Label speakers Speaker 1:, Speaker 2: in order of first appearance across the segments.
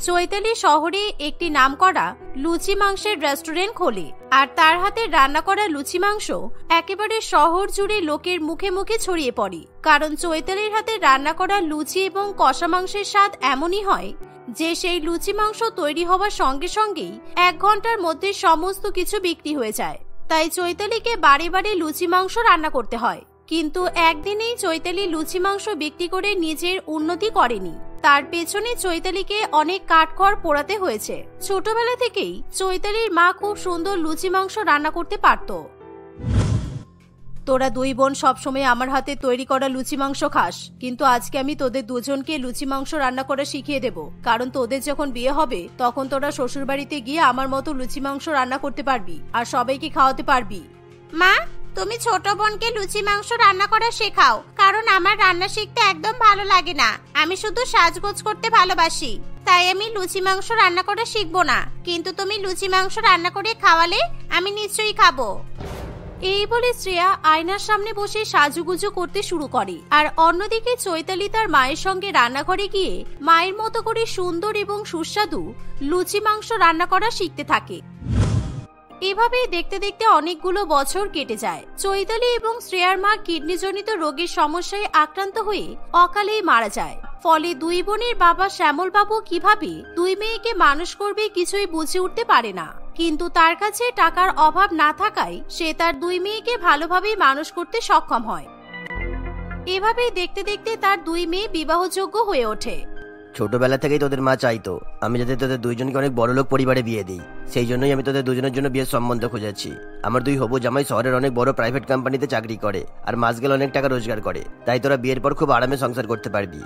Speaker 1: চৈতালি শহরে একটি নামকরা লুচি মাংসের রেস্টুরেন্ট খোলে আর তার হাতে রান্না করা লুচি মাংস একেবারে শহর জুড়ে লোকের মুখে মুখে ছড়িয়ে পড়ে। কারণ চৈতালির হাতে রান্না করা লুচি এবং কষা মাংসের স্বাদ এমনই হয় যে সেই লুচি মাংস তৈরি হওয়ার সঙ্গে সঙ্গেই 1 ঘন্টার মধ্যে সমস্ত কিছু বিক্রি হয়ে যায়। তাই চৈতালিকে বারে বারে লুচি মাংস রান্না করতে হয়। কিন্তু একদিনেই চৈতালি লুচি মাংস বিক্রি করে নিজের উন্নতি করেনি, তার পেছনে চৈতালিকে অনেক কাঠখড় পোড়াতে হয়েছে। ছোটবেলা থেকেই চৈতালির মা খুব সুন্দর লুচি মাংস রান্না করতে পারত। তোরা 2 বোন সবসময় আমার হাতে তৈরি করা লুচি মাংস খাস, কিন্তু আজকে আমি তোদের দুজনকে লুচি মাংস রান্না করা শিখিয়ে দেব। কারণ তোদের যখন বিয়ে হবে তখন তোরা শ্বশুর বাড়িতে গিয়ে আমার মতো লুচি মাংস রান্না করতে পারবি আর সবাইকে খাওয়াতে পারবি। মা, তুমি ছোট বোনকে লুচি মাংস রান্না করা শেখাও, কারণ আমার রান্না শিখতে একদম ভালো লাগে না। আমি শুধু সাজগোজ করতে ভালোবাসি, তাই আমি লুচি মাংস রান্না করা শিখবো না। কিন্তু তুমি লুচি মাংস রান্না করে খাওয়ালে আমি নিশ্চয়ই খাবো। এই বলে শ্রেয়া আয়নার সামনে বসে সাজুগুজু করতে শুরু করে, আর অন্যদিকে চৈতালি তার মায়ের সঙ্গে রান্নাঘরে গিয়ে মায়ের মতো করে সুন্দর এবং সুস্বাদু লুচি মাংস রান্না করা শিখতে থাকে। এভাবেই দেখতে দেখতে অনেকগুলো বছর কেটে যায়। চৈতালি এবং শ্রেয়ার মা কিডনিজনিত রোগের সমস্যায় আক্রান্ত হয়ে অকালেই মারা যায়। ফলে 2 বোনের বাবা শ্যামল বাবু কিভাবে 2 মেয়েকে মানুষ করবে কিছুই বুঝে উঠতে পারে না। কিন্তু তার কাছে টাকার অভাব না থাকায় সে তার 2 মেয়েকে ভালোভাবেই মানুষ করতে সক্ষম হয়। এভাবেই দেখতে দেখতে তার 2 মেয়ে বিবাহযোগ্য হয়ে ওঠে।
Speaker 2: ছোটবেলা থেকেই তোদের মা চাইতো আমি যাতে তোদের 2 জনকে অনেক বড় লোক পরিবারে বিয়ে দিই। সেই জন্যই আমি তোদের 2 জনের জন্য বিয়ের সম্বন্ধ খুঁজেছি। আমার 2 হবু জামাই শহরের অনেক বড় প্রাইভেট কোম্পানিতে চাকরি করে আর মাস গেলে অনেক টাকা রোজগার করে, তাই তোরা বিয়ের পর খুব আরামে সংসার করতে পারবি।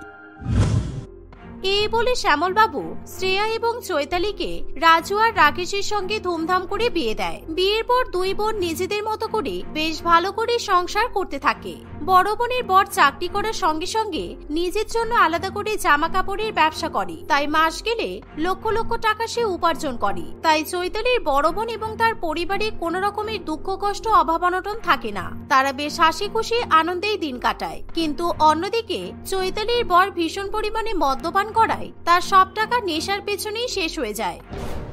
Speaker 1: এই বলে শ্যামল বাবু শ্রেয়া এবং চৈতালিকে রাজু আর রাকেশের সঙ্গে ধুমধাম করে বিয়ে দেয়। বিয়ের পর 2 বোন নিজেদের মতো করে বেশ ভালো করে সংসার করতে থাকে। বড় বোনের বর চাকরি করার সঙ্গে সঙ্গে নিজের জন্য আলাদা করে জামা কাপড়ের ব্যবসা করে, তাই মাস গেলে লক্ষ লক্ষ টাকা সে উপার্জন করে। তাই চৈতালির বড় বোন এবং তার পরিবারে কোনো রকমের দুঃখ কষ্ট অভাব অনটন থাকে না, তারা বেশ হাসি খুশি আনন্দেই দিন কাটায়। কিন্তু অন্যদিকে চৈতালির বর ভীষণ পরিমাণে মদ্যপান করায় তার সব টাকা নেশার পেছনেই শেষ হয়ে যায়।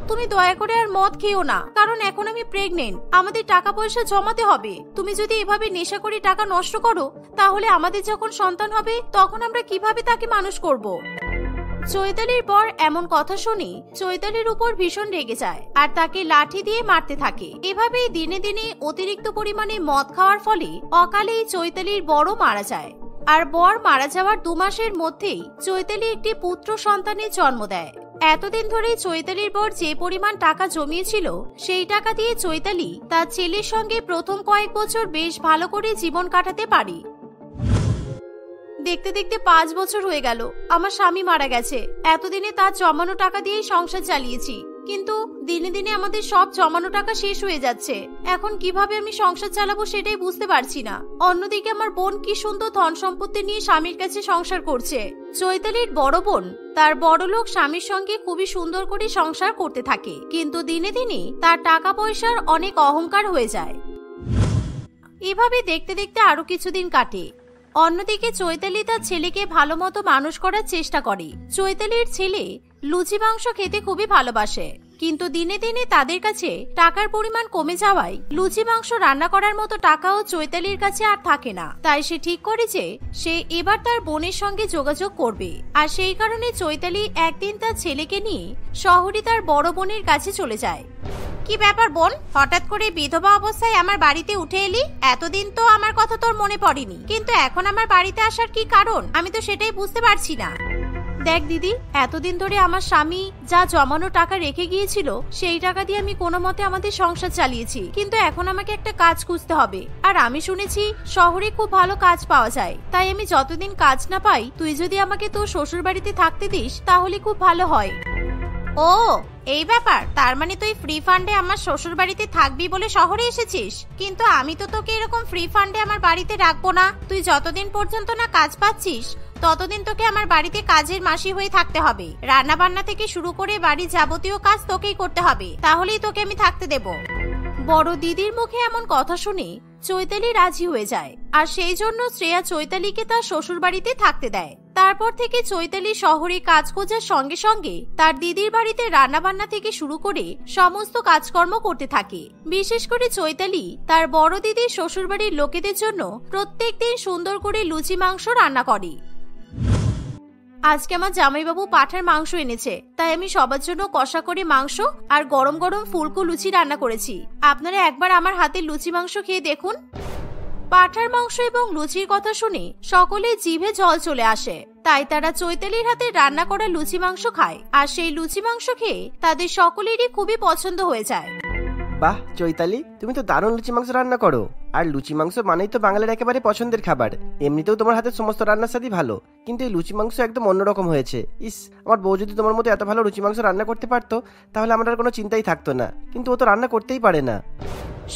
Speaker 1: তুমি দয়া করে আর মদ খেও না, কারণ এখন আমি প্রেগনেন্ট, আমাদের টাকা পয়সা জমাতে হবে। তুমি যদি এভাবে নেশা করে টাকা নষ্ট করো তাহলে আমাদের যখন সন্তান হবে তখন আমরা কিভাবে তাকে মানুষ করব? চৈতালির বর এমন কথা শুনে চৈতালির উপর ভীষণ রেগে যায় আর তাকে লাঠি দিয়ে মারতে থাকে। এভাবেই দিনে দিনে অতিরিক্ত পরিমাণে মদ খাওয়ার ফলে অকালেই চৈতালির বড় মারা যায়। আর বর মারা যাওয়ার 2 মাসের মধ্যেই চৈতালি একটি পুত্র সন্তানের জন্ম দেয়। এতদিন ধরে চৈতালির বর যে পরিমাণ টাকা জমিয়েছিল সেই টাকা দিয়ে চৈতালি তার ছেলের সঙ্গে প্রথম কয়েক বছর বেশ ভালো করে জীবন কাটাতে পারে। দেখতে দেখতে 5 বছর হয়ে গেল আমার স্বামী মারা গেছে। এতদিনে তার জমানো টাকা দিয়েই সংসার চালিয়েছি, কিন্তু দিনে দিনে আমাদের সব জমানো টাকা শেষ হয়ে যাচ্ছে। এখন কিভাবে আমি সংসার চালাবো সেটাই বুঝতে পারছি না। অন্যদিকে আমার বোন কি সুন্দর ধন সম্পত্তি নিয়ে স্বামীর কাছে সংসার করছে। চৈতালির বড় বোন তার বড়লোক স্বামীর সঙ্গে খুবই সুন্দর করে সংসার করতে থাকে, কিন্তু দিনে দিনে তার টাকা পয়সার অনেক অহংকার হয়ে যায়। এভাবে দেখতে দেখতে আরো কিছুদিন কাটে। অন্যদিকে চৈতালি তার ছেলেকে ভালো মতো মানুষ করার চেষ্টা করে। চৈতালির ছেলে লুচি মাংস খেতে খুবই ভালোবাসে, কিন্তু দিনে দিনে তাদের কাছে টাকার পরিমাণ কমে যাওয়ায় লুচি মাংস রান্না করার মতো টাকাও চৈতালির কাছে আর থাকে না। তাই সে ঠিক করে যে সে এবার তার বোনের সঙ্গে যোগাযোগ করবে। আর সেই কারণে চৈতালি একদিন তার ছেলেকে নিয়ে শহরে তার বড় বোনের কাছে চলে যায়। কি ব্যাপার বোন, হঠাৎ করে বিধবা অবস্থায় আমার বাড়িতে উঠে এলি? এতদিন তো আমার কথা তোর মনে পড়েনি, কিন্তু এখন আমার বাড়িতে আসার কি কারণ আমি তো সেটাই বুঝতে পারছি না। দেখ দিদি, এতদিন ধরে আমার স্বামী যা জমানো টাকা রেখে গিয়েছিল সেই টাকা দিয়ে আমি কোনো মতে আমাদের সংসার চালিয়েছি, কিন্তু এখন আমাকে একটা কাজ খুঁজতে হবে। আর আমি শুনেছি শহরে খুব ভালো কাজ পাওয়া যায়, তাই আমি যতদিন কাজ না পাই তুই যদি আমাকে তোর শ্বশুর বাড়িতে থাকতে দিস তাহলে খুব ভালো হয়। ও এই ব্যাপার, তার মানে তুই ফ্রি ফান্ডে আমার শ্বশুর বাড়িতে থাকবি বলে শহরে এসেছিস? কিন্তু আমি তো তোকে এরকম ফ্রি ফান্ডে আমার বাড়িতে রাখবো না। তুই যতদিন পর্যন্ত না কাজ পাচ্ছিস ততদিন তোকে আমার বাড়িতে কাজের মাসি হয়ে থাকতে হবে। রান্না বান্না থেকে শুরু করে বাড়ির যাবতীয় কাজ তোকেই করতে হবে, তাহলেই তোকে আমি থাকতে দেব। বড় দিদির মুখে এমন কথা শুনে চৈতালি রাজি হয়ে যায়, আর সেই জন্য শ্রেয়া চৈতালিকে তার শ্বশুর বাড়িতে থাকতে দেয়। তারপর থেকে চৈতালি শহরে কাজ খোঁজার সঙ্গে সঙ্গে তার দিদির বাড়িতে রান্না বান্না থেকে শুরু করে সমস্ত কাজকর্ম করতে থাকে। বিশেষ করে চৈতালি তার বড় দিদির শ্বশুর বাড়ির লোকেদের জন্য প্রত্যেকদিন সুন্দর করে লুচি মাংস রান্না করে। আজকে আমার জামাইবাবু পাঠার মাংস এনেছে, তাই আমি সবার জন্য কষা করে মাংস আর গরম গরম ফুলকো লুচি রান্না করেছি। আপনারা একবার আমার হাতের লুচি মাংস খেয়ে দেখুন। পাঠার মাংস এবং লুচির কথা শুনে সকলে জিভে জল চলে আসে, তাই তারা চৈতালির হাতে রান্না করা লুচি মাংস খায়, আর সেই লুচি মাংস খেয়ে তাদের সকলেরই খুবই পছন্দ হয়ে যায়।
Speaker 2: বাহ চৈতালি, তুমি তো দারুণ লুচি মাংস রান্না করো। আর লুচি মাংস মানেই তো বাঙালির একেবারে পছন্দের খাবার। এমনিতেও তোমার হাতের সমস্ত রান্নার সাথে ভালো, কিন্তু এই লুচি মাংস একদম অন্যরকম হয়েছে। ইস, আমার বউ যদি তোমার মতো এত ভালো লুচি মাংস রান্না করতে পারতো তাহলে আমার আর কোনো চিন্তাই থাকতো না, কিন্তু ও তো রান্না করতেই পারে না।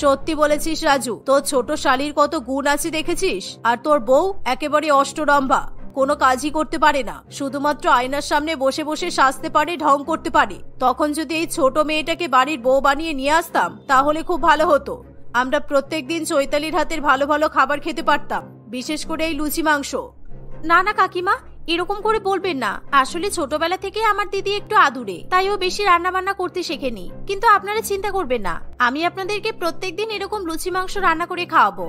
Speaker 1: সত্যি বলেছিস রাজু, তোর ছোট শালীর কত গুণ আছে দেখেছিস। আর তোর বউ একেবারে অষ্টরম্ভা, কোনো কাজই করতে পারে না, শুধুমাত্র আয়নার সামনে বসে বসে সাজতে পারে, ঢং করতে পারে। তখন যদি এই ছোট মেয়েটাকে বাড়ির বউ বানিয়ে নিয়ে আসতাম তাহলে খুব ভালো হতো। আমরা প্রত্যেকদিন চৈতালির হাতের ভালো ভালো খাবার খেতে পারতাম, বিশেষ করে এই লুচি মাংস। না না কাকিমা, এরকম করে বলবেন না। আসলে ছোটবেলা থেকে আমার দিদি একটু আদুরে, তাই ও বেশি রান্না বান্না করতে শেখেনি। কিন্তু আপনারা চিন্তা করবেন না, আমি আপনাদেরকে প্রত্যেকদিন এরকম লুচি মাংস রান্না করে খাওয়াবো।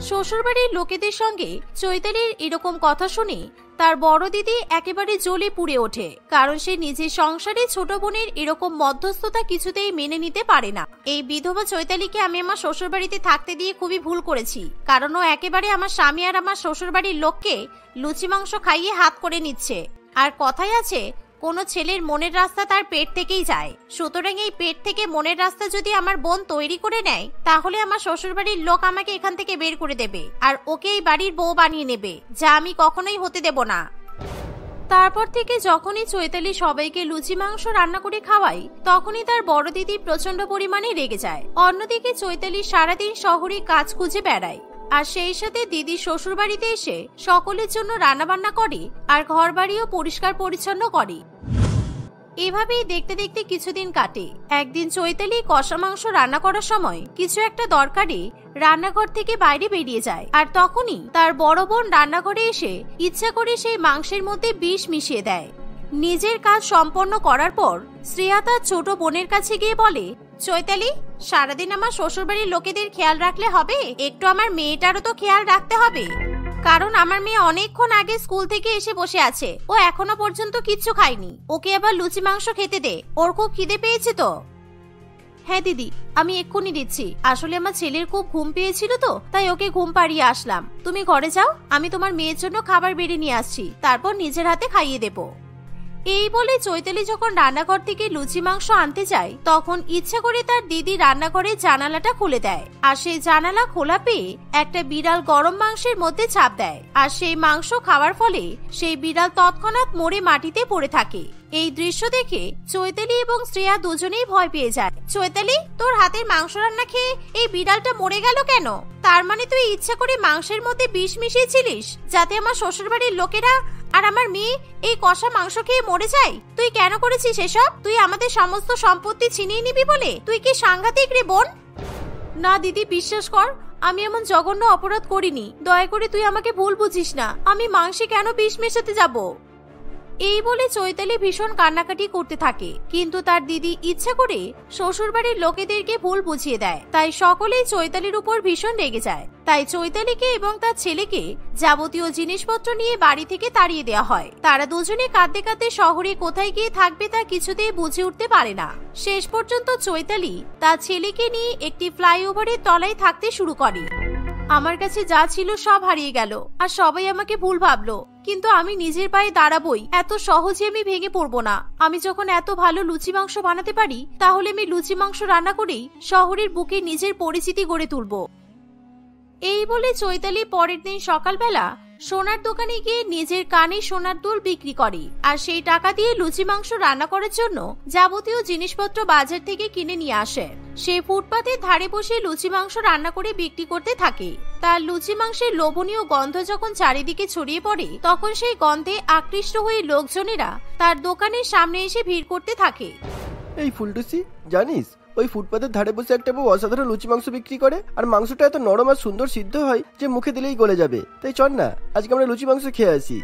Speaker 1: শ্বশুরবাড়ির লোকেদের সঙ্গে চৈতালির এরকম কথা শুনে তার বড় দিদি একেবারে জ্বলে পুড়ে ওঠে, কারণ সে নিজের সংসারে ছোট বোনের এরকম মধ্যস্থতা কিছুতেই মেনে নিতে পারে না। এই বিধবা চৈতালিকে আমি আমার শ্বশুরবাড়িতে থাকতে দিয়ে খুবই ভুল করেছি, কারণ ও একেবারে আমার স্বামী আর আমার শ্বশুরবাড়ির লোককে লুচি মাংস খাইয়ে হাত করে নিচ্ছে। আর কথাই আছে, কোন ছেলের মনের রাস্তা তার পেট থেকেই যায়। সুতরাং এই পেট থেকে মনের রাস্তা যদি আমার বোন তৈরি করে নেয় তাহলে আমার শ্বশুরবাড়ির লোক আমাকে এখান থেকে বের করে দেবে আর ওকে এই বাড়ির বউ বানিয়ে নেবে, যা আমি কখনোই হতে দেব না। তারপর থেকে যখনই চৈতালি সবাইকে লুচি মাংস রান্না করে খাওয়াই তখনই তার বড় দিদি প্রচন্ড পরিমাণে রেগে যায়। অন্যদিকে চৈতালি সারাদিন শহরে কাজ খুঁজে বেড়ায়, আর সেই সাথে দিদি শ্বশুর বাড়িতে এসে সকলের জন্য রান্না বান্না করে আর ঘর বাড়িও পরিষ্কার পরিচ্ছন্ন করে। এভাবেই দেখতে দেখতে কিছুদিন কাটে। একদিন চৈতালি কষা মাংস রান্না করার সময় কিছু একটা দরকারে রান্নাঘর থেকে বাইরে বেরিয়ে যায়, আর তখনই তার বড় বোন রান্নাঘরে এসে ইচ্ছা করে সেই মাংসের মধ্যে বিষ মিশিয়ে দেয়। নিজের কাজ সম্পন্ন করার পর শ্রেয়া তার ছোট বোনের কাছে গিয়ে বলে, চৈতালি, সারাদিন আমার শ্বশুরবাড়ির লোকেদের খেয়াল রাখলে হবে, একটু আমার মেয়েটারও তো খেয়াল রাখতে হবে, কারণ আমার মেয়ে অনেকক্ষণ আগে স্কুল থেকে এসে বসে আছে, ও এখনো পর্যন্ত কিচ্ছু খায়নি। ওকে আবার লুচি মাংস খেতে দে, ওর খুব খিদে পেয়েছে তো। হ্যাঁ দিদি, আমি এক্ষুনি দিচ্ছি। আসলে আমার ছেলের খুব ঘুম পেয়েছিল তো, তাই ওকে ঘুম পাড়িয়ে আসলাম। তুমি ঘরে যাও, আমি তোমার মেয়ের জন্য খাবার বেড়ে নিয়ে আসছি, তারপর নিজের হাতে খাইয়ে দেবো। এই বলে চৈতালি যখন রান্নাঘর থেকে লুচি মাংস আনতে যায় তখন ইচ্ছা করে তার দিদি রান্নাঘরের জানালাটা খুলে দেয়, আর সেই জানালা খোলা পেয়ে একটা বিড়াল গরম মাংসের মধ্যে চাপ দেয়, আর সেই মাংস খাওয়ার ফলে সেই বিড়াল তৎক্ষণাৎ মরে মাটিতে পড়ে থাকে। এই দৃশ্য দেখে চৈতালি এবং শ্রেয়া দুজনেই ভয় পেয়ে যায়। চৈতালি, তোর হাতের মাংস রান্না খেয়ে এই বিড়ালটা মরে গেল কেন? তার মানে তুই ইচ্ছা করে মাংসের মধ্যে বিষ মিশিয়েছিলিস যাতে আমার শ্বশুরবাড়ির লোকেরা আর আমার মেয়ে এই কষা মাংস খেয়ে মরে যায়। তুই কেন করেছিস এসব? তুই আমাদের সমস্ত সম্পত্তি ছিনিয়ে নিবি বলে? তুই কি সাংঘাতিক রে বোন। না দিদি, বিশ্বাস কর, আমি এমন জঘন্য অপরাধ করিনি। দয়া করে তুই আমাকে ভুল বুঝিস না। আমি মাংসে কেন বিষ মেশাতে যাব? এই বলে চৈতালি ভীষণ কান্নাকাটি করতে থাকে, কিন্তু তার দিদি ইচ্ছা করে শ্বশুরবাড়ির লোকেদেরকে ভুল বুঝিয়ে দেয়, তাই সকলেই চৈতালির উপর ভীষণ রেগে যায়। তাই চৈতালিকে এবং তার ছেলেকে যাবতীয় জিনিসপত্র নিয়ে বাড়ি থেকে তাড়িয়ে দেওয়া হয়। তারা দুজনে কাঁদতে কাঁদতে শহরে কোথায় গিয়ে থাকবে তা কিছুতেই বুঝে উঠতে পারে না। শেষ পর্যন্ত চৈতালি তার ছেলেকে নিয়ে একটি ফ্লাইওভারের তলায় থাকতে শুরু করে। আমার কাছে যা ছিল সব হারিয়ে গেল, আর সবাই আমাকে ভুল ভাবলো, কিন্তু আমি নিজের পায়ে দাঁড়াবই। এত সহজে আমি ভেঙে পড়বো না। আমি যখন এত ভালো লুচি মাংস বানাতে পারি তাহলে আমি লুচি মাংস রান্না করেই শহরের বুকে নিজের পরিচিতি গড়ে তুলবো। এই বলে চৈতালি পরের দিন সকালবেলা সোনার দোকানে গিয়ে নিজের কানে সোনার দুল বিক্রি করে, আর সেই টাকা দিয়ে লুচি মাংস রান্না করার জন্য যাবতীয় জিনিসপত্র বাজার থেকে কিনে নিয়ে আসে। সে ফুটপাতের ধারে বসে লুচি মাংস রান্না করে বিক্রি করতে থাকে। তার লুচি মাংসের লোভনীয় গন্ধ যখন চারিদিকে ছড়িয়ে পড়ে তখন সেই গন্ধে আকৃষ্ট হয়ে লোকজনেরা তার দোকানের সামনে এসে ভিড় করতে থাকে।
Speaker 2: এই ফুলটুসি, জানিস ওই ফুটপাতের ধারে বসে একটা বউ অসাধারণ লুচি মাংস বিক্রি করে, আর মাংসটা এত নরম আর সুন্দর সিদ্ধ হয় যে মুখে দিলেই গলে যাবে। তাই চল না আজকে আমরা লুচি মাংস খেয়ে আসি।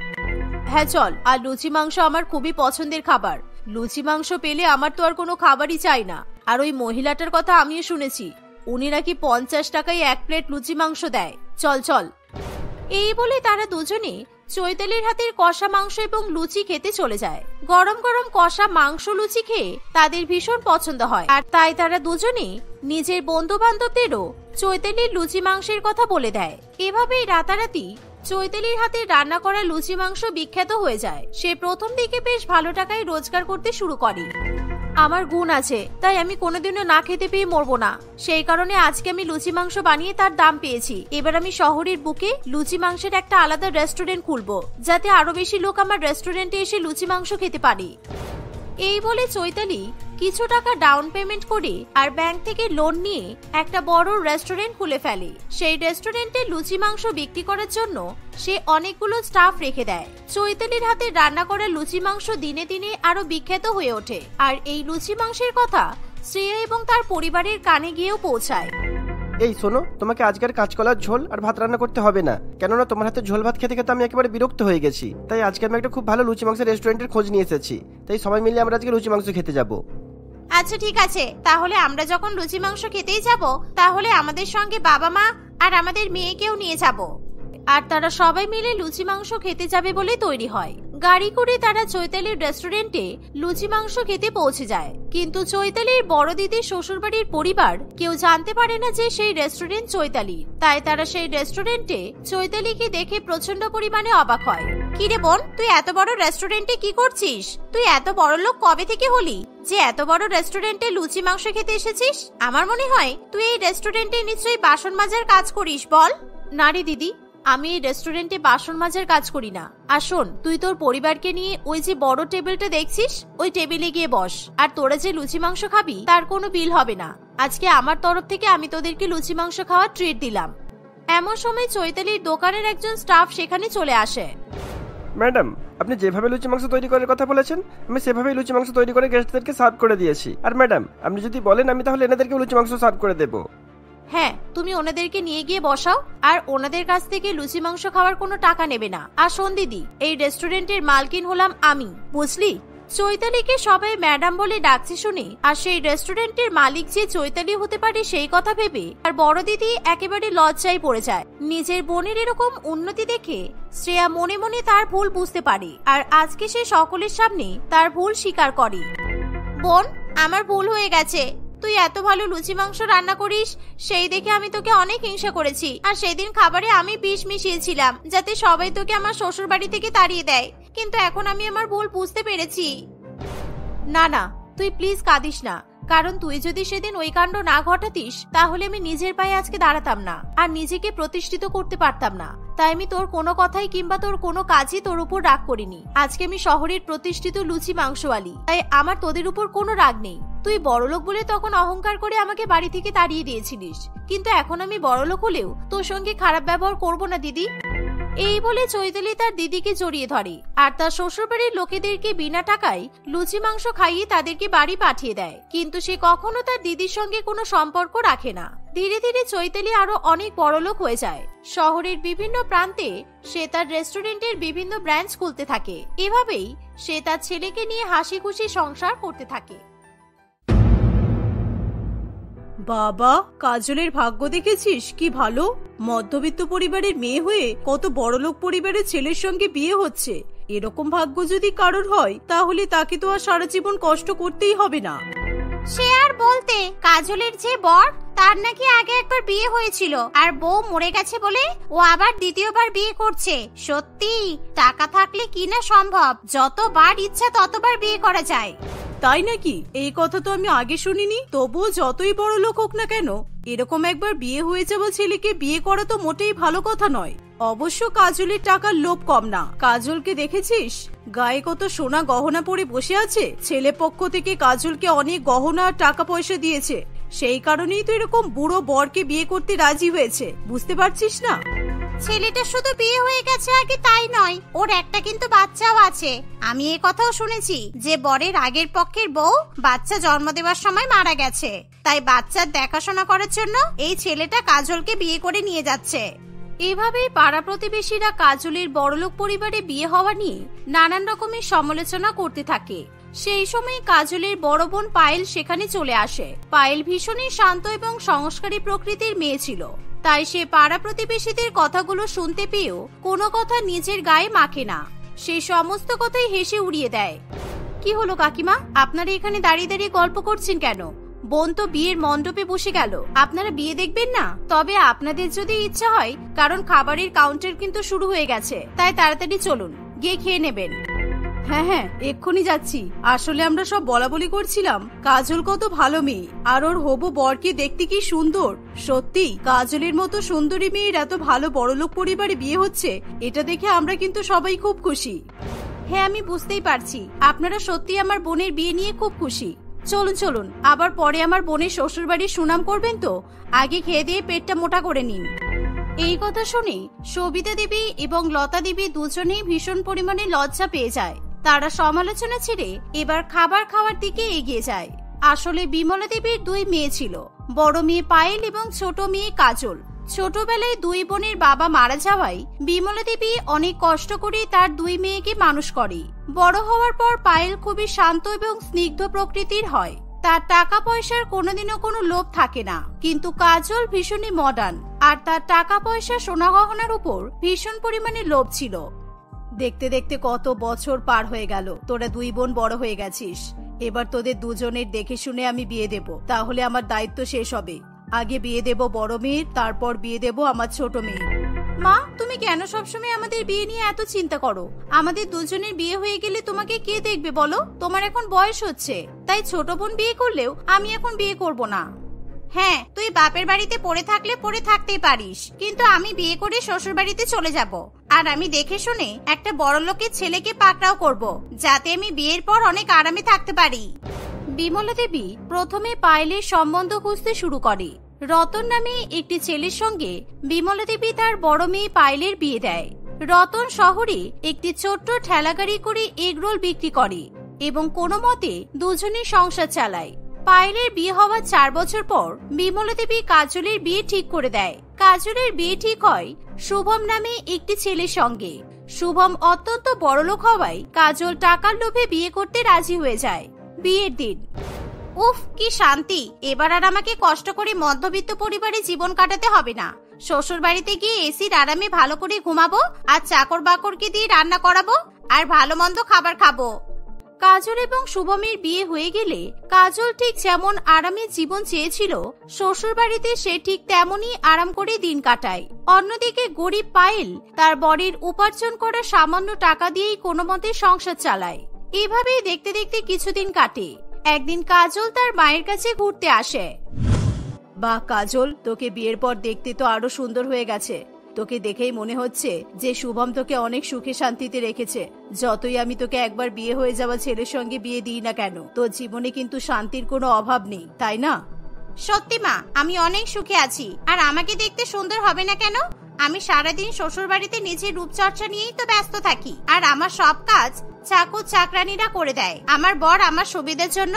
Speaker 1: হ্যাঁ চল। আর লুচি মাংস আমার খুবই পছন্দের খাবার। লুচি মাংস পেলে আমার তো আর কোনো খাবারই চাই না। আর ওই মহিলাটার কথা আমিও শুনেছি, উনি নাকি 50 টাকায় 1 প্লেট লুচি মাংস দেয়। চল চল। এই বলে তারা দুজনে চৈতালির হাতের কষা মাংস এবং লুচি খেতে চলে যায়। গরম গরম কষা মাংস লুচি খেয়ে তাদের ভীষণ পছন্দ হয়, আর তাই তারা দুজনে নিজের বন্ধু বান্ধবদেরও চৈতালির লুচি মাংসের কথা বলে দেয়। এভাবেই রাতারাতি চৈতালির হাতে রান্না করা লুচি মাংস বিখ্যাত হয়ে যায়। সে প্রথম দিকে বেশ ভালো টাকায় রোজগার করতে শুরু করে। আমার গুণ আছে, তাই আমি কোনোদিনও না খেতে পেয়ে মরবো না। সেই কারণে আজকে আমি লুচি মাংস বানিয়ে তার দাম পেয়েছি। এবার আমি শহরের বুকে লুচি মাংসের একটা আলাদা রেস্টুরেন্ট খুলবো, যাতে আরো বেশি লোক আমার রেস্টুরেন্টে এসে লুচি মাংস খেতে পারে। এই বলে চৈতালি কিছু টাকা ডাউন পেমেন্ট করে আর ব্যাংক থেকে লোন নিয়ে একটা বড় রেস্টুরেন্ট খুলে ফেলে। সেই রেস্টুরেন্টে লুচি মাংস বিক্রি করার জন্য সে অনেকগুলো স্টাফ রেখে দেয়। চৈতালির হাতে রান্না করা লুচি মাংস দিনে দিনে আরো বিখ্যাত হয়ে ওঠে, আর এই লুচি মাংসের কথা শ্রেয়া এবং তার পরিবারের কানে গিয়েও পৌঁছায়।
Speaker 2: এই শোনো, তোমাকে আজকের কাঁচকলার ঝোল আর ভাত রান্না করতে হবে না, কেননা তোমার হাতে ঝোল ভাত খেতে খেতে আমি একেবারে বিরক্ত হয়ে গেছি। তাই আজকে আমি একটা খুব ভালো লুচি মাংসের রেস্টুরেন্টের খোঁজ নিয়ে এসেছি। তাই সবাই মিলে আমরা আজকে লুচি মাংস খেতে যাব।
Speaker 1: আচ্ছা ঠিক আছে, তাহলে আমরা যখন লুচি মাংস খেতেই যাব, তাহলে আমাদের সঙ্গে বাবা মা আর আমাদের মেয়েকেও নিয়ে যাব। আর তারা সবাই মিলে লুচি মাংস খেতে যাবে বলে তৈরি হয়। গাড়ি করে তারা চৈতালির রেস্টুরেন্টে লুচি মাংস খেতে পৌঁছে যায়। কিন্তু চৈতালির বড় দিদির শ্বশুরবাড়ির পরিবার কেউ জানতে পারে না যে সেই রেস্টুরেন্ট চৈতালির। তাই তারা সেই রেস্টুরেন্টে চৈতালিকে দেখে প্রচন্ড পরিমাণে অবাক হয়। কিরে বোন, তুই এত বড় রেস্টুরেন্টে কি করছিস? তুই এত বড় লোক কবে থেকে হলি যে এত বড় রেস্টুরেন্টে লুচি মাংস খেতে এসেছিস? আমার মনে হয় তুই এই রেস্টুরেন্টে নিশ্চয়ই বাসন মাজার কাজ করিস। বল। না রে দিদি, আমি এই রেস্টুরেন্টে বাসন মাজার কাজ করি না। আর শোন, তুই তোর পরিবারকে নিয়ে ওই যে বড় টেবিলটা দেখছিস, ওই টেবিলে গিয়ে বস। আর তোরা যে লুচি মাংস খাবি তার কোনো বিল হবে না। আজকে আমার তরফ থেকে আমি তোদেরকে লুচি মাংস খাওয়ার ট্রিট দিলাম। এমন সময় চৈতালির দোকানের একজন স্টাফ সেখানে চলে আসে।
Speaker 2: ম্যাডাম, আপনি যেভাবে লুচি মাংস তৈরি করার কথা বলেছেন, আমি সেভাবেই লুচি মাংস তৈরি করে গেস্টদেরকে সার্ভ করে দিয়েছি। আর ম্যাডাম, আপনি যদি বলেন আমি তাহলে এনাদেরকে লুচি মাংস সার্ভ করে দেবো।
Speaker 1: হ্যাঁ, তুমি ওনাদেরকে নিয়ে গিয়ে বসাও, আর ওনাদের কাছ থেকে লুচি মাংস খাওয়ার কোনো টাকা নেবে না। আর শোন দিদি, এই রেস্টুরেন্টের মালকিন হলাম আমি, বুঝলি? চৈতালিকে সবাই ম্যাডাম বলে ডাকছে শুনে আর সেই রেস্টুরেন্টের মালিক যে চৈতালি হতে পারে সেই কথা ভেবে আর বড় দিদি একেবারে লজ্জায় পড়ে যায়। নিজের বোনের এরকম উন্নতি দেখে শ্রেয়া মনে মনে তার ভুল বুঝতে পারে, আর আজকে সে সকলের সামনে তার ভুল স্বীকার করে। বোন, আমার ভুল হয়ে গেছে। তুই এত ভালো লুচি মাংস রান্না করিস সেই দেখে আমি তোকে অনেক হিংসা করেছি। আর সেদিন খাবারে আমি বিষ মিশিয়েছিলাম যাতে সবাই তোকে আমার শ্বশুর বাড়ি থেকে তাড়িয়ে দেয়। কিন্তু এখন আমি আমার ভুল বুঝতে পেরেছি। না না, তুই প্লিজ কাঁদিস না, কারণ তুই যদি সেদিন ওই কাণ্ড না ঘটাতিস তাহলে আমি নিজের পায়ে আজকে দাঁড়াতাম না আর নিজেকে প্রতিষ্ঠিত করতে পারতাম না। তাই আমি তোর কোনো কথাই কিংবা তোর কোনো কাজই তোর উপর রাগ করিনি। আজকে আমি শহরের প্রতিষ্ঠিত লুচি মাংসওয়ালি, তাই আমার তোদের উপর কোনো রাগ নেই। তুই বড়লোক বলে তখন অহংকার করে আমাকে বাড়ি থেকে তাড়িয়ে দিয়েছিলিস, কিন্তু এখন আমি বড়লোক হলেও তোর সঙ্গে খারাপ ব্যবহার করব না দিদি। এই বলে চৈতালি তার দিদিকে জড়িয়ে ধরে আর তার শ্বশুরবাড়ির লোকেদেরকে বিনা টাকায় লুচি মাংস খাইয়ে তাদেরকে বাড়ি পাঠিয়ে দেয়। কিন্তু সে কখনো তার দিদির সঙ্গে কোনো সম্পর্ক রাখে না। ধীরে ধীরে চৈতালি আরো অনেক বড়লোক হয়ে যায়। শহরের বিভিন্ন প্রান্তে সে তার রেস্টুরেন্টের বিভিন্ন ব্রাঞ্চ খুলতে থাকে। এভাবেই সে তার ছেলেকে নিয়ে হাসি খুশি সংসার করতে থাকে।
Speaker 3: বাবা, কাজলের ভাগ্য দেখেছিস কি ভালো। মধ্যবিত্ত পরিবারের মেয়ে হয়ে কত বড়লোক পরিবারের ছেলের সঙ্গে বিয়ে হচ্ছে। এরকম ভাগ্য যদি কারোর হয় তাহলে তাকে তো আর সারা জীবন কষ্ট করতেই হবে না।
Speaker 1: সে আর বলতে, কাজলের যে বর তার নাকি আগে একবার বিয়ে হয়েছিল আর বউ মরে গেছে বলে ও আবার দ্বিতীয়বার বিয়ে করছে। সত্যি, টাকা থাকলে কি না সম্ভব, যতবার ইচ্ছা ততবার বিয়ে করা যায়।
Speaker 3: তাই নাকি? এই কথা তো আমি আগে শুনিনি। তবুও যতই বড় লোক হোক না কেন, এরকম একবার বিয়ে হয়ে যাওয়া ছেলেকে বিয়ে করা তো মোটেই ভালো কথা নয়। অবশ্য কাজলের টাকার লোভ কম না। কাজলকে দেখেছিস গায়ে কত সোনা গহনা পরে বসে আছে। ছেলে পক্ষ থেকে কাজলকে অনেক গহনা আর টাকা পয়সা দিয়েছে। সেই কারণেই তো এরকম বুড়ো বরকে বিয়ে করতে রাজি হয়েছে, বুঝতে পারছিস না?
Speaker 1: ছেলেটা শুধু বিয়ে হয়ে গেছে আগে তাই নয়, ওর একটা কিন্তু বাচ্চাও আছে। আমি এই কথাও শুনেছি যে বরের আগের পক্ষের বউ বাচ্চা জন্ম দেওয়ার সময় মারা গেছে। তাই বাচ্চার দেখাশোনা করার জন্য এই ছেলেটা কাজলকে বিয়ে করে নিয়ে যাচ্ছে। এভাবেই পাড়া প্রতিবেশীরা কাজলের বড়লোক পরিবারে বিয়ে হওয়া নিয়ে নানান রকমের সমালোচনা করতে থাকে। সেই সময় কাজলের বড় বোন পায়েল সেখানে চলে আসে। পায়েল ভীষণই শান্ত এবং সংস্কারী প্রকৃতির মেয়ে ছিল, তাই সে পাড়া প্রতিবেশীদের কথাগুলো শুনতে পেয়েও কোনো কথা নিজের গায়ে মাখে না। সে সমস্ত কথাই হেসে উড়িয়ে দেয়। কি হলো কাকিমা, আপনারা এখানে দাঁড়িয়ে দাঁড়িয়ে গল্প করছেন কেন? বোন তো বিয়ের মণ্ডপে বসে গেল, আপনারা বিয়ে দেখবেন না? তবে আপনাদের যদি ইচ্ছা হয়, কারণ খাবারের কাউন্টার কিন্তু শুরু হয়ে গেছে, তাই তাড়াতাড়ি চলুন, গিয়ে খেয়ে নেবেন।
Speaker 3: হ্যাঁ হ্যাঁ, এক্ষুনি যাচ্ছি। আসলে আমরা সব বলাবলি করছিলাম কাজল কত ভালো মেয়ে, আর ওর হবু বরকে দেখতে কি সুন্দর। সত্যি কাজলের মতো সুন্দরী মেয়ের এত ভালো বড়লোক পরিবারে বিয়ে হচ্ছে, এটা দেখে আমরা কিন্তু সবাই খুব খুশি।
Speaker 1: হ্যাঁ, আমি বুঝতেই পারছি আপনারা সত্যি আমার বোনের বিয়ে নিয়ে খুব খুশি। চলুন চলুন, আবার পরে আমার বোনের শ্বশুর বাড়ির সুনাম করবেন তো, আগে খেয়ে দিয়ে পেটটা মোটা করে নিন। এই কথা শুনে সবিতা দেবী এবং লতা দেবী দুজনেই ভীষণ পরিমাণে লজ্জা পেয়ে যায়। তারা সমালোচনা ছেড়ে এবার খাবার খাওয়ার দিকে এগিয়ে যায়। আসলে বিমলা দেবীর দুই মেয়ে ছিল, বড় মেয়ে পায়েল এবং ছোট মেয়ে কাজল। ছোটবেলায় দুই বোনের বাবা মারা যাওয়ায় বিমলা দেবী অনেক কষ্ট করে তার দুই মেয়েকে মানুষ করে। বড় হওয়ার পর পায়েল খুবই শান্ত এবং স্নিগ্ধ প্রকৃতির হয়। তার টাকা পয়সার কোনোদিনও কোনো লোভ থাকে না, কিন্তু কাজল ভীষণই মডার্ন, আর তার টাকা পয়সা সোনা গহনার উপর ভীষণ পরিমাণে লোভ ছিল।
Speaker 3: দেখতে দেখতে কত বছর পার হয়ে গেল, তোরা দুই বোন বড় হয়ে গেছিস। এবার তোদের দুজনের দেখে শুনে আমি বিয়ে দেব, তাহলে আমার দায়িত্ব শেষ হবে। আগে বিয়ে দেব বড় মেয়ের, তারপর বিয়ে দেব আমার ছোট মেয়ের।
Speaker 1: মা, তুমি কেন সবসময় আমাদের বিয়ে নিয়ে এত চিন্তা করো? আমাদের দুজনের বিয়ে হয়ে গেলে তোমাকে কে দেখবে বলো? তোমার এখন বয়স হচ্ছে, তাই ছোট বোন বিয়ে করলেও আমি এখন বিয়ে করব না। হ্যাঁ, তুই বাপের বাড়িতে পড়ে থাকলে পড়ে থাকতেই পারিস, কিন্তু আমি বিয়ে করে শ্বশুর বাড়িতে চলে যাব, আর আমি দেখে শুনে একটা বড় লোকের ছেলেকে পাকড়াও করব, যাতে আমি বিয়ের পর অনেক আরামে থাকতে পারি। বিমলা দেবী প্রথমে পায়েলের সম্বন্ধ খুঁজতে শুরু করে। রতন নামে একটি ছেলের সঙ্গে বিমলা দেবী তার বড় মেয়ে পায়েলের বিয়ে দেয়। রতন শহরে একটি ছোট্ট ঠেলাগাড়ি করে এগরোল বিক্রি করে এবং কোনো মতে দুজনে সংসার চালায়। পায়েলের বিয়ে হওয়ার 4 বছর পর বিমলা দেবী কাজলের বিয়ে ঠিক করে দেয়। কাজলের বিয়ে ঠিক হয় শুভম নামে একটি ছেলের সঙ্গে। শুভম অত্যন্ত বড়লোক হওয়ায় কাজল টাকার লোভে বিয়ে করতে রাজি হয়ে যায়। বিয়ের দিন, উফ কি শান্তি! এবার আর আমাকে কষ্ট করে মধ্যবিত্ত পরিবারে জীবন কাটাতে হবে না। শ্বশুর বাড়িতে গিয়ে এসির আরামে ভালো করে ঘুমাবো, আর চাকর বাকরকে দিয়ে রান্না করাবো, আর ভালো মন্দ খাবার খাবো। কাজল এবং শুভমের বিয়ে হয়ে গেলে কাজল ঠিক যেমন আরামে জীবন চেয়েছিল, শ্বশুর বাড়িতে সে ঠিক তেমনই আরাম করে দিন কাটায়। অন্যদিকে গরিব পায়েল তার বরের উপার্জন করা সামান্য টাকা দিয়েই কোনো মতে সংসার চালায়। এভাবেই দেখতে দেখতে কিছুদিন কাটে। একদিন কাজল তার মায়ের কাছে ঘুরতে আসে।
Speaker 3: বাহ কাজল, তোকে বিয়ের পর দেখতে তো আরো সুন্দর হয়ে গেছে। তোকে দেখেই মনে হচ্ছে যে শুভম তোকে অনেক সুখে শান্তিতে রেখেছে। যতই আমি তোকে একবার বিয়ে হয়ে যাওয়া ছেলের সঙ্গে বিয়ে দিই না কেন, তোর জীবনে কিন্তু শান্তির কোনো অভাব নেই, তাই না?
Speaker 1: সত্যি মা, আমি অনেক সুখে আছি। আর আমাকে দেখতে সুন্দর হবে না কেন? আমি সারাদিন শ্বশুর বাড়িতে নিজের রূপচর্চা নিয়েই তো ব্যস্ত থাকি, আর আমার সব কাজ চাকর চাকরানিরা করে দেয়। আমার বর আমার সুবিধার জন্য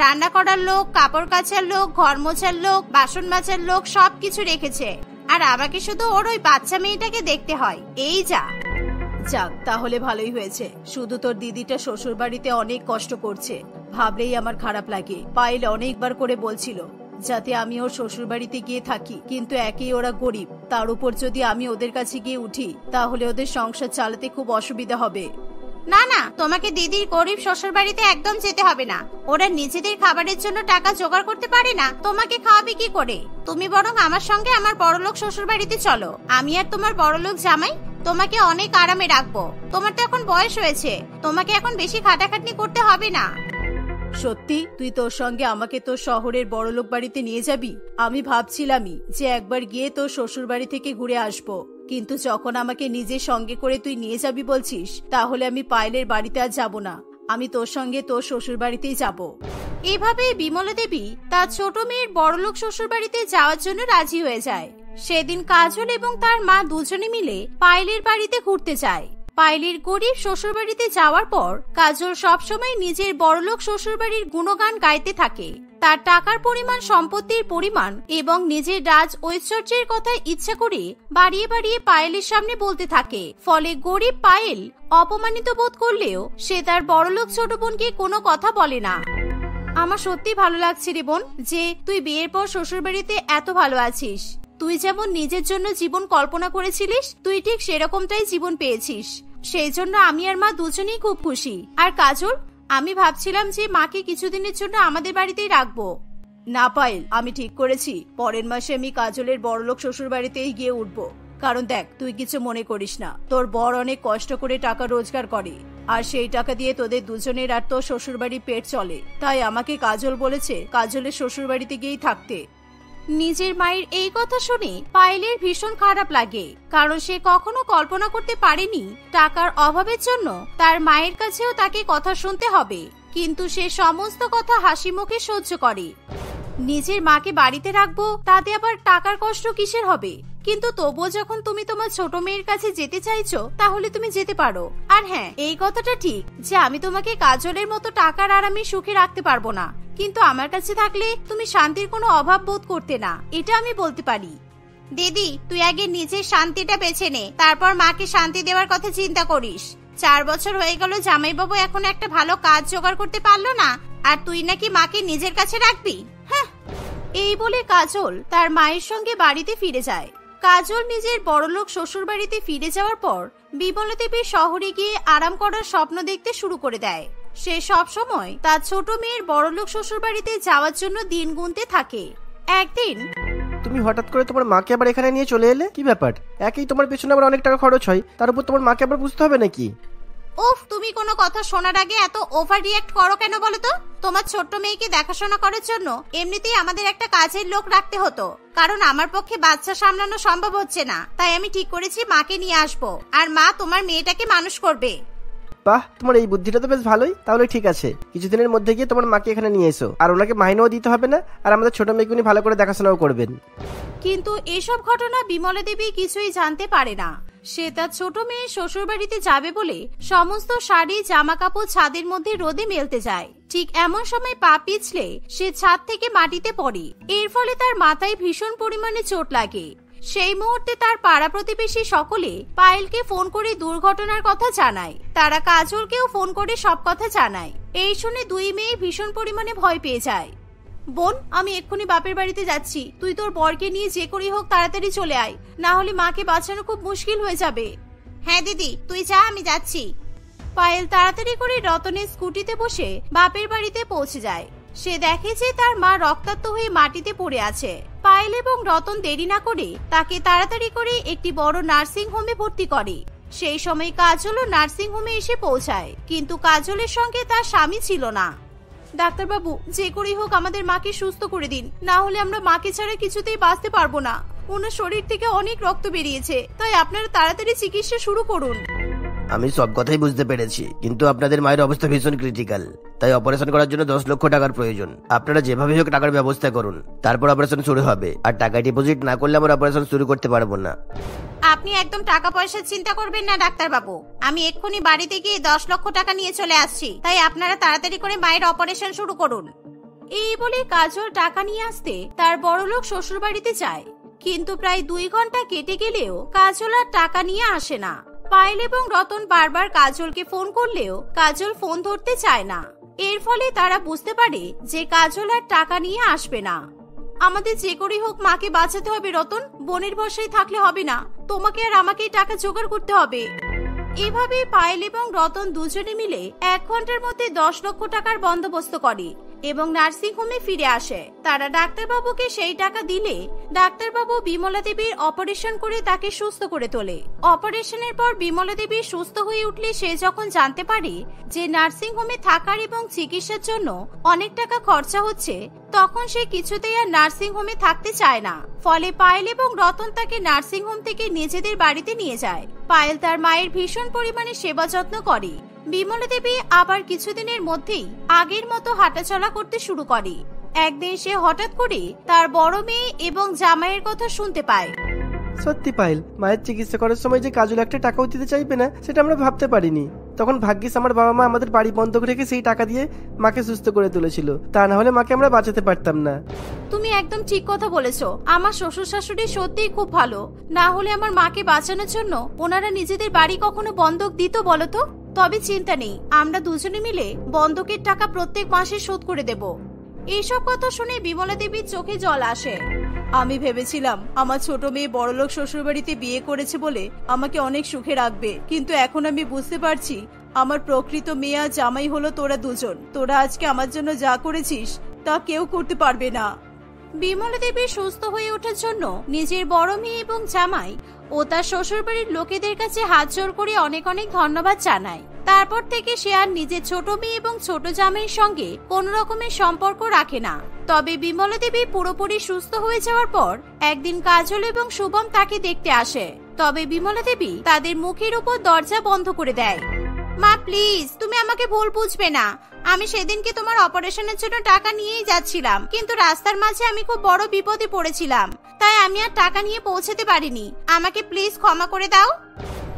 Speaker 1: রান্না করার লোক, কাপড় কাচার লোক, ঘর মোছার লোক, বাসন মাজার লোক সবকিছু রেখেছে, আর আমাকে শুধু ওর ওই বাচ্চা মেয়েটাকে দেখতে হয়। এই
Speaker 3: যাক, তাহলে ভালোই হয়েছে। শুধু তোর দিদিটা শ্বশুর বাড়িতে অনেক কষ্ট করছে, ভাবলেই আমার খারাপ লাগে। পায়েল অনেকবার করে বলছিল যাতে আমি ওর শ্বশুর বাড়িতে গিয়ে থাকি, কিন্তু একেই ওরা গরিব, তার উপর যদি আমি ওদের কাছে গিয়ে উঠি তাহলে ওদের সংসার চালাতে খুব অসুবিধা হবে।
Speaker 1: না না, তোমাকে দিদির গরিব শ্বশুর বাড়িতে একদম যেতে হবে না। ওরা নিজেদের খাবারের জন্য টাকা জোগাড় করতে পারে না, তোমাকে খাওয়াবে কি করে? তুমি বরং আমার সঙ্গে আমার বড়লোক শ্বশুর বাড়িতে চলো। আমি আর তোমার বড়লোক জামাই তোমাকে অনেক আরামে রাখবো। তোমার তো এখন বয়স হয়েছে, তোমাকে এখন বেশি খাটাখাটনি করতে হবে না।
Speaker 3: সত্যি তুই তোর সঙ্গে আমাকে তোর শহরের বড়লোক বাড়িতে নিয়ে যাবি? আমি ভাবছিলামই যে একবার গিয়ে তোর শ্বশুর বাড়ি থেকে ঘুরে আসবো, কিন্তু যখন আমাকে নিজের সঙ্গে করে তুই নিয়ে যাবি বলছিস, তাহলে আমি পায়েলের বাড়িতে আর যাব না। আমি তোর সঙ্গে তোর শ্বশুর বাড়িতেই যাব।
Speaker 1: এভাবে বিমলা দেবী তার ছোট মেয়ের বড়লোক শ্বশুর বাড়িতে যাওয়ার জন্য রাজি হয়ে যায়। সেদিন কাজল এবং তার মা দুজনে মিলে পায়েলের বাড়িতে ঘুরতে যায়। পায়েলের গরিব শ্বশুর বাড়িতে যাওয়ার পর কাজল সবসময় নিজের বড়লোক শ্বশুর বাড়ির গুণগান গাইতে থাকে। তার টাকার পরিমাণ, সম্পত্তির পরিমাণ এবং নিজের রাজ ঐশ্বর্যের কথা ইচ্ছা করে বাড়িয়ে বাড়িয়ে পায়েলের সামনে বলতে থাকে। ফলে গরিব পায়েল অপমানিত বোধ করলেও সে তার বড়লোক ছোট বোনকে কোনো কথা বলে না। আমার সত্যি ভালো লাগছে রে বোন, যে তুই বিয়ের পর শ্বশুরবাড়িতে এত ভালো আছিস। তুই যেমন নিজের জন্য জীবন কল্পনা করেছিলিস, তুই ঠিক সেরকমটাই জীবন পেয়েছিস। সেই জন্য আমি আর মা দুজনেই খুব খুশি। আর কাজল, আমি ভাবছিলাম যে মাকে কিছুদিনের জন্য আমাদের বাড়িতেই রাখবো।
Speaker 3: না পায়েল, আমি ঠিক করেছি পরের মাসে আমি কাজলের বড়লোক শ্বশুর বাড়িতেই গিয়ে উঠবো। কারণ দেখ, তুই কিছু মনে করিস না, তোর বর অনেক কষ্ট করে টাকা রোজগার করে, আর সেই টাকা দিয়ে তোদের দুজনের আর তোর শ্বশুরবাড়ি পেট চলে। তাই আমাকে কাজল বলেছে কাজলের শ্বশুর বাড়িতে গিয়েই থাকতে।
Speaker 1: নিজের মায়ের এই কথা শুনে পায়েলের ভীষণ খারাপ লাগে, কারণ সে কখনো কল্পনা করতে পারেনি টাকার অভাবের জন্য তার মায়ের কাছেও তাকে কথা শুনতে হবে। কিন্তু সে সমস্ত কথা হাসি মুখে সহ্য করে। নিজের মাকে বাড়িতে রাখবো, তাতে আবার টাকার কষ্ট কিসের হবে? কিন্তু তবুও যখন তুমি তোমার ছোট মেয়ের কাছে যেতে চাইছো, তাহলে তুমি যেতে পারো। আর হ্যাঁ, এই কথাটা ঠিক যে আমি তোমাকে কাজলের মতো টাকার আরামে সুখে রাখতে পারবো না, কিন্তু আমার কাছে থাকলে তুমি শান্তির কোনো অভাব বোধ করতে না, এটা আমি বলতে পারি। দিদি, তুই আগে নিজের শান্তিটা বেছে নে, তারপর মাকে শান্তি দেওয়ার কথা চিন্তা করিস। 4 বছর হয়ে গেল জামাইবাবু এখন একটা ভালো কাজ জোগাড় করতে পারলো না, আর তুই নাকি মাকে নিজের কাছে রাখবি? হ্যাঁ। এই বলে কাজল তার মায়ের সঙ্গে বাড়িতে ফিরে যায়। কাজল নিজের বড়লোক শ্বশুর বাড়িতে ফিরে যাওয়ার পর বিমলা দেবী শহরে গিয়ে আরাম করার স্বপ্ন দেখতে শুরু করে দেয়। সে সব সময় তার ছোট মেয়ের বড়লোক শ্বশুর বাড়িতে যাওয়ার জন্য দিন গুনতে থাকে। একদিন,
Speaker 4: তুমি হঠাৎ করে তোমার মাকে আবার এখানে নিয়ে চলে এলে, কি ব্যাপার? একই তোমার পেছনে আবার অনেক টাকা খরচ হয়, তার উপর তোমার মাকে আবার বুঝতে হবে নাকি?
Speaker 1: উফ, তুমি কোনো কথা শোনার আগে এত ওভার রিঅ্যাক্ট করো কেন বলো তো? তোমার ছোট্ট মেয়েকে দেখাশোনা করার জন্য এমনিতেই আমাদের একটা কাজের লোক রাখতে হতো, কারণ আমার পক্ষে বাচ্চা সামলানো সম্ভব হচ্ছে না। তাই আমি ঠিক করেছি মাকে নিয়ে আসবো, আর মা তোমার মেয়েটাকে মানুষ করবে।
Speaker 4: বাহ, তোমার এই বুদ্ধিটা তো বেশ ভালোই। তাহলে ঠিক আছে, কিছুদিনের মধ্যে গিয়ে তোমার মাকে এখানে নিয়ে এসো, আর ওনাকে মাইনেও দিতে হবে না, আর আমাদের ছোট মেয়েকে উনি ভালো করে দেখাশোনাও করবেন।
Speaker 1: কিন্তু এসব ঘটনা বিমলা দেবী কিছুই জানতে পারে না। সে তার ছোট মেয়ে শ্বশুর বাড়িতে যাবে বলে সমস্ত শাড়ি জামা কাপড় ছাদের মধ্যে রোদে মেলতে যায়। ঠিক এমন সময় পা পিছলে সে ছাদ থেকে মাটিতে পড়ে। এর ফলে তার মাথায় ভীষণ পরিমাণে চোট লাগে। সেই মুহূর্তে তার পাড়া প্রতিবেশী সকলে পায়েলকে ফোন করে দুর্ঘটনার কথা জানায়। তারা কাজলকেও ফোন করে সব কথা জানায়। এই শুনে দুই মেয়ে ভীষণ পরিমাণে ভয় পেয়ে যায়। বোন, আমি এক্ষুনি বাপের বাড়িতে যাচ্ছি, তুই তোর বরকে নিয়ে যে করেই হোক তাড়াতাড়ি চলে আয়, না হলে মাকে বাঁচানো খুব মুশকিল হয়ে যাবে। হ্যাঁ দিদি, তুই যা, আমি যাচ্ছি। পায়েল তাড়াতাড়ি করে রতনের স্কুটিতে বসে বাপের বাড়িতে পৌঁছে যায়। সে দেখে যে তার মা রক্তাক্ত হয়ে মাটিতে পড়ে আছে। পায়েল এবং রতন দেরি না করে তাকে তাড়াতাড়ি করে একটি বড় নার্সিং হোমে ভর্তি করে। সেই সময় কাজলও নার্সিং হোমে এসে পৌঁছায়, কিন্তু কাজলের সঙ্গে তার স্বামী ছিল না। ডাক্তারবাবু, যে করেই হোক আমাদের মাকে সুস্থ করে দিন, না হলে আমরা মাকে ছাড়া কিছুতেই বাঁচতে পারবো না। ওনার শরীর থেকে অনেক রক্ত বেরিয়েছে, তাই আপনারা তাড়াতাড়ি চিকিৎসা শুরু করুন।
Speaker 2: আমি সব কথাই বুঝতে পেরেছি, কিন্তু আপনাদের মায়ের অবস্থা ভীষণ ক্রিটিক্যাল, তাই অপারেশন করার জন্য 10 লক্ষ টাকার প্রয়োজন। আপনারা যেভাবে হোক টাকার ব্যবস্থা করুন, তারপর অপারেশন শুরু হবে। আর টাকা ডিপোজিট না করলে আমরা অপারেশন শুরু করতে পারবো না।
Speaker 1: আপনি একদম টাকা পয়সার চিন্তা করবেন না ডাক্তারবাবু, আমি এক্ষুনি বাড়িতে গিয়ে 10 লক্ষ টাকা নিয়ে চলে আসছি, তাই আপনারা তাড়াতাড়ি করে মায়ের অপারেশন শুরু করুন। এই বলে কাজল টাকা নিয়ে আসতে তার বড়লোক শ্বশুর বাড়িতে যায়। কিন্তু প্রায় 2 ঘন্টা কেটে গেলেও কাজল আর টাকা নিয়ে আসে না। পায়েল এবং রতন বারবার কাজলকে ফোন করলেও কাজল ফোন ধরতে চায় না। এর ফলে তারা বুঝতে পারে যে কাজল আর টাকা নিয়ে আসবে না। আমাদের যে করেই হোক মাকে বাঁচাতে হবে রতন, বোনের ভরসায় থাকলে হবে না, তোমাকে আর আমাকেই টাকা জোগাড় করতে হবে। এভাবে পায়েল এবং রতন দুজনে মিলে 1 ঘন্টার মধ্যে 10 লক্ষ টাকার বন্দোবস্ত করে এবং নার্সিং হোমে ফিরে আসে। তারা ডাক্তারবাবুকে সেই টাকা দিলে ডাক্তারবাবু বিমলা দেবীর অপারেশন করে তাকে সুস্থ করে তোলে। অপারেশনের পর বিমলা দেবী সুস্থ হয়ে উঠলে সে যখন জানতে পারে যে নার্সিং হোমে থাকার এবং চিকিৎসার জন্য অনেক টাকা খরচা হচ্ছে, তখন সে কিছুতেই আর নার্সিং হোমে থাকতে চায় না। ফলে পায়েল এবং রতন তাকে নার্সিং হোম থেকে নিজেদের বাড়িতে নিয়ে যায়। পায়েল তার মায়ের ভীষণ পরিমাণে সেবা যত্ন করে। বিমলা দেবী আবার কিছুদিনের মধ্যেই আগের মতো হাঁটাচলা করতে শুরু করে। একদিন সে হঠাৎ করে তার বড় মেয়ে এবং জামাইয়ের কথা শুনতে পায়।
Speaker 4: সত্যি পায়েল, মায়ের চিকিৎসা করার সময় যে কাজল একটা টাকাও দিতে চাইবে না, সেটা আমরা ভাবতে পারিনি। তখন ভাগ্যিস আমার বাবা মা আমাদের বাড়ি বন্ধক রেখে সেই টাকা দিয়ে মাকে সুস্থ করে তুলেছিল, তা না হলে মাকে আমরা বাঁচাতে পারতাম না।
Speaker 1: তুমি একদম ঠিক কথা বলেছো। আমার শ্বশুর শাশুড়ি সত্যিই খুব ভালো, না হলে আমার মাকে বাঁচানোর জন্য ওনারা নিজেদের বাড়ি কখনো বন্ধক দিত বলো তো? তবে চিন্তা নেই, আমরা দুজনে মিলে বন্ধকের টাকা প্রত্যেক মাসে শোধ করে দেব। এইসব কথা শুনে বিমলা দেবীর চোখে জল আসে।
Speaker 3: আমি ভেবেছিলাম আমার ছোট মেয়ে বড়লোক শ্বশুরবাড়িতে বিয়ে করেছে বলে আমাকে অনেক সুখে রাখবে, কিন্তু এখন আমি বুঝতে পারছি আমার প্রকৃত মেয়ে আর জামাই হলো তোরা দুজন। তোরা আজকে আমার জন্য যা করেছিস তা কেউ করতে পারবে না।
Speaker 1: বিমলা দেবী সুস্থ হয়ে ওঠার জন্য নিজের বড় মেয়ে এবং জামাই ও তার শ্বশুরবাড়ির লোকেদের কাছে হাত জোড় করে অনেক অনেক ধন্যবাদ জানায়। তারপর থেকে সে আর নিজের ছোট মেয়ে এবং ছোট জামাইয়ের সঙ্গে কোন রকমের সম্পর্ক রাখে না। তবে বিমলা দেবী পুরোপুরি সুস্থ হয়ে যাওয়ার পর একদিন কাজল এবং শুভম তাকে দেখতে আসে। তবে বিমলা দেবী তাদের মুখের উপর দরজা বন্ধ করে দেয়। মা প্লিজ, তুমি আমাকে ভুল বুঝবে না। আমি সেদিনকে তোমার অপারেশনের জন্য টাকা নিয়েই যাচ্ছিলাম, কিন্তু রাস্তার মাঝে আমি খুব বড় বিপদে পড়েছিলাম, তাই আমি আর টাকা নিয়ে পৌঁছাতে পারিনি। আমাকে প্লিজ ক্ষমা করে দাও।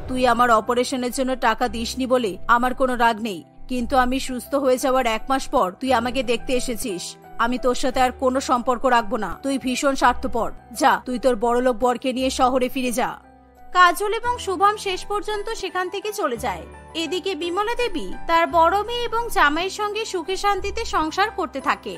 Speaker 3: তুই আমার অপারেশনের জন্য টাকা দিসনি বলে আমার কোনো রাগ নেই, কিন্তু আমি সুস্থ হয়ে যাওয়ার 1 মাস পর তুই আমাকে দেখতে এসেছিস। আমি তোর সাথে আর কোনো সম্পর্ক রাখবো না। তুই ভীষণ স্বার্থপর। যা, তুই তোর বড়লোক বরকে নিয়ে শহরে ফিরে যা।
Speaker 1: কাজল এবং শুভম শেষ পর্যন্ত সেখান থেকে চলে যায়। এদিকে বিমলা দেবী তার বড় মেয়ে এবং জামাইয়ের সঙ্গে সুখে শান্তিতে সংসার করতে থাকে।